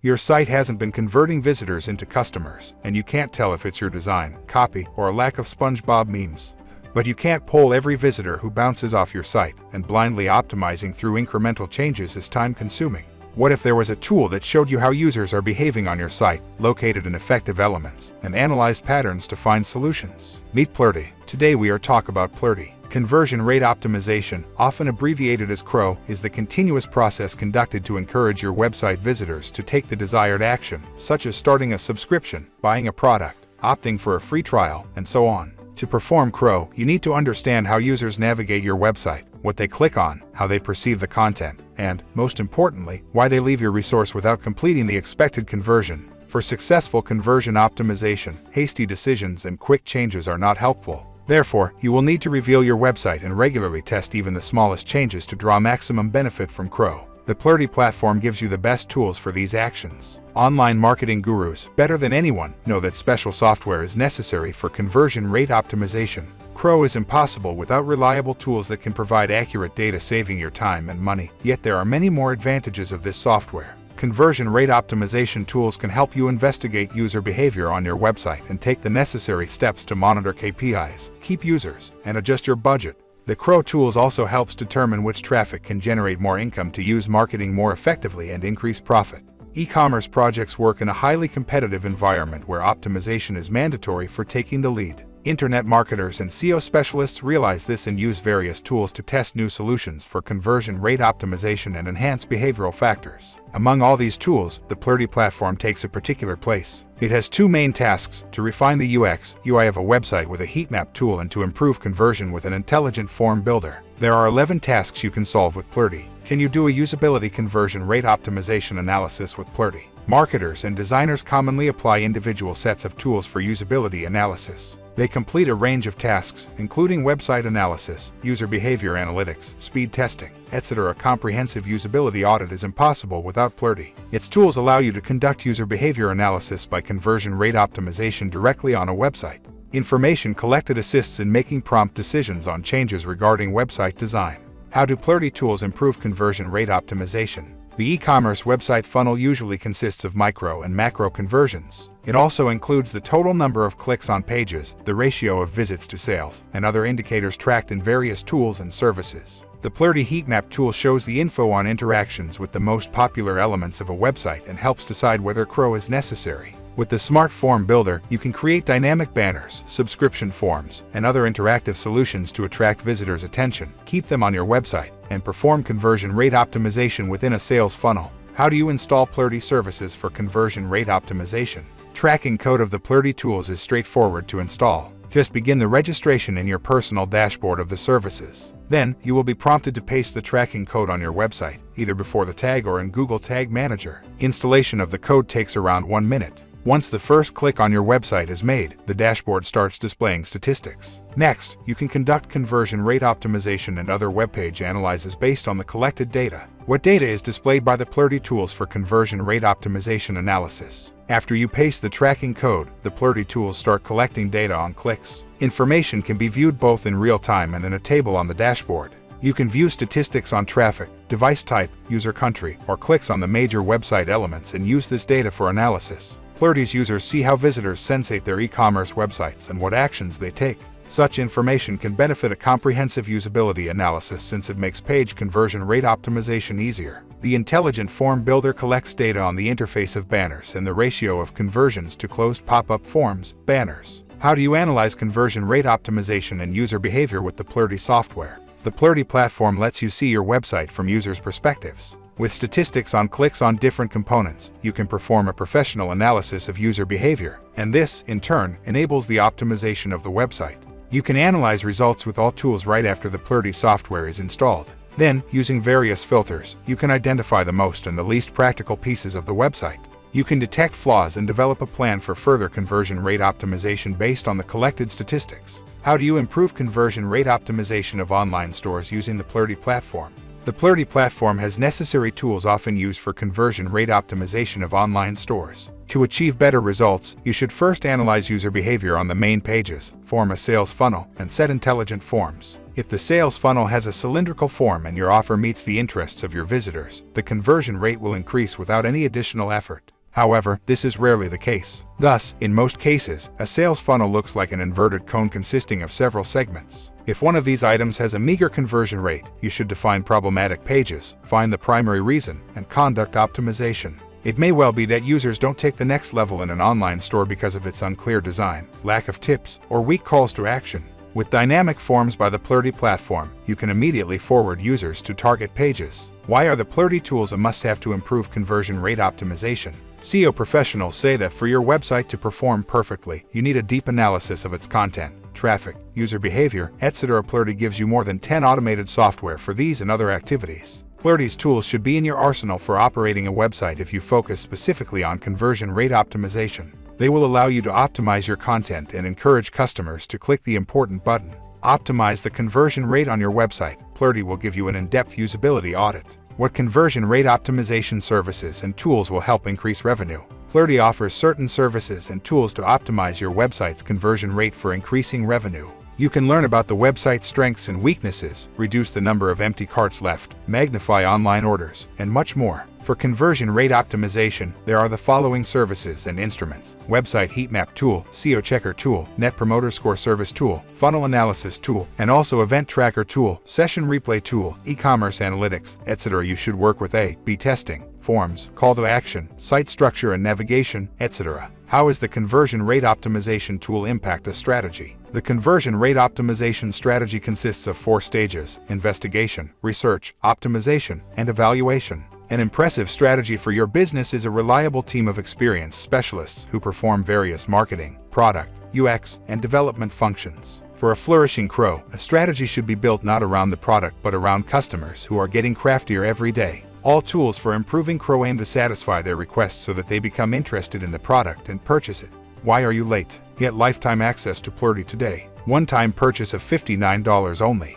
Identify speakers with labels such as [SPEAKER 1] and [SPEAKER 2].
[SPEAKER 1] Your site hasn't been converting visitors into customers, and you can't tell if it's your design, copy, or a lack of SpongeBob memes. But you can't poll every visitor who bounces off your site, and blindly optimizing through incremental changes is time-consuming. What if there was a tool that showed you how users are behaving on your site, located ineffective elements, and analyzed patterns to find solutions? Meet Plerdy. Today we are talking about Plerdy. Conversion rate optimization, often abbreviated as CRO, is the continuous process conducted to encourage your website visitors to take the desired action, such as starting a subscription, buying a product, opting for a free trial, and so on. To perform CRO, you need to understand how users navigate your website, what they click on, how they perceive the content, and, most importantly, why they leave your resource without completing the expected conversion. For successful conversion optimization, hasty decisions and quick changes are not helpful. Therefore, you will need to review your website and regularly test even the smallest changes to draw maximum benefit from CRO. The Plerdy platform gives you the best tools for these actions. Online marketing gurus, better than anyone, know that special software is necessary for conversion rate optimization. CRO is impossible without reliable tools that can provide accurate data, saving your time and money. Yet there are many more advantages of this software. Conversion rate optimization tools can help you investigate user behavior on your website and take the necessary steps to monitor KPIs, keep users, and adjust your budget. The CRO tools also helps determine which traffic can generate more income to use marketing more effectively and increase profit. E-commerce projects work in a highly competitive environment where optimization is mandatory for taking the lead. Internet marketers and SEO specialists realize this and use various tools to test new solutions for conversion rate optimization and enhance behavioral factors. Among all these tools, the Plerdy platform takes a particular place. It has two main tasks: to refine the UX, UI of a website with a heatmap tool, and to improve conversion with an intelligent form builder. There are 11 tasks you can solve with Plerdy. Can you do a usability conversion rate optimization analysis with Plerdy? Marketers and designers commonly apply individual sets of tools for usability analysis. They complete a range of tasks, including website analysis, user behavior analytics, speed testing, etc. A comprehensive usability audit is impossible without Plerdy. Its tools allow you to conduct user behavior analysis by conversion rate optimization directly on a website. Information collected assists in making prompt decisions on changes regarding website design. How do Plerdy tools improve conversion rate optimization? The e-commerce website funnel usually consists of micro and macro conversions. It also includes the total number of clicks on pages, the ratio of visits to sales, and other indicators tracked in various tools and services. The Plerdy heatmap tool shows the info on interactions with the most popular elements of a website and helps decide whether CRO is necessary. With the Smart Form Builder, you can create dynamic banners, subscription forms, and other interactive solutions to attract visitors' attention, keep them on your website, and perform conversion rate optimization within a sales funnel. How do you install Plerdy services for conversion rate optimization? Tracking code of the Plerdy tools is straightforward to install. Just begin the registration in your personal dashboard of the services. Then, you will be prompted to paste the tracking code on your website, either before the tag or in Google Tag Manager. Installation of the code takes around 1 minute. Once the first click on your website is made, the dashboard starts displaying statistics. Next, you can conduct conversion rate optimization and other web page analyses based on the collected data. What data is displayed by the Plerdy tools for conversion rate optimization analysis? After you paste the tracking code, the Plerdy tools start collecting data on clicks. Information can be viewed both in real time and in a table on the dashboard. You can view statistics on traffic, device type, user country, or clicks on the major website elements and use this data for analysis. Plerdy's users see how visitors sensate their e-commerce websites and what actions they take. Such information can benefit a comprehensive usability analysis since it makes page conversion rate optimization easier. The intelligent form builder collects data on the interface of banners and the ratio of conversions to closed pop-up forms, banners. How do you analyze conversion rate optimization and user behavior with the Plerdy software? The Plerdy platform lets you see your website from users' perspectives. With statistics on clicks on different components, you can perform a professional analysis of user behavior, and this, in turn, enables the optimization of the website. You can analyze results with all tools right after the Plerdy software is installed. Then, using various filters, you can identify the most and the least practical pieces of the website. You can detect flaws and develop a plan for further conversion rate optimization based on the collected statistics. How do you improve conversion rate optimization of online stores using the Plerdy platform? The Plerdy platform has necessary tools often used for conversion rate optimization of online stores. To achieve better results, you should first analyze user behavior on the main pages, form a sales funnel, and set intelligent forms. If the sales funnel has a cylindrical form and your offer meets the interests of your visitors, the conversion rate will increase without any additional effort. However, this is rarely the case. Thus, in most cases, a sales funnel looks like an inverted cone consisting of several segments. If one of these items has a meager conversion rate, you should define problematic pages, find the primary reason, and conduct optimization. It may well be that users don't take the next level in an online store because of its unclear design, lack of tips, or weak calls to action. With dynamic forms by the Plerdy platform, you can immediately forward users to target pages. Why are the Plerdy tools a must-have to improve conversion rate optimization? SEO professionals say that for your website to perform perfectly, you need a deep analysis of its content, traffic, user behavior, etc. Plerdy gives you more than 10 automated software for these and other activities. Plerdy's tools should be in your arsenal for operating a website if you focus specifically on conversion rate optimization. They will allow you to optimize your content and encourage customers to click the important button. Optimize the conversion rate on your website. Plerdy will give you an in-depth usability audit. What conversion rate optimization services and tools will help increase revenue? Plerdy offers certain services and tools to optimize your website's conversion rate for increasing revenue. You can learn about the website's strengths and weaknesses, reduce the number of empty carts left, magnify online orders, and much more. For conversion rate optimization, there are the following services and instruments: Website Heatmap Tool, SEO Checker Tool, Net Promoter Score Service Tool, Funnel Analysis Tool, and also Event Tracker Tool, Session Replay Tool, E-commerce Analytics, etc. You should work with A/B testing, forms, call to action, site structure and navigation, etc. How is the conversion rate optimization tool impact a strategy? The conversion rate optimization strategy consists of 4 stages: investigation, research, optimization, and evaluation. An impressive strategy for your business is a reliable team of experienced specialists who perform various marketing, product, UX, and development functions. For a flourishing Crow, a strategy should be built not around the product but around customers who are getting craftier every day. All tools for improving Crow aim to satisfy their requests so that they become interested in the product and purchase it. Why are you late? Get lifetime access to Plerdy today. One-time purchase of $59 only.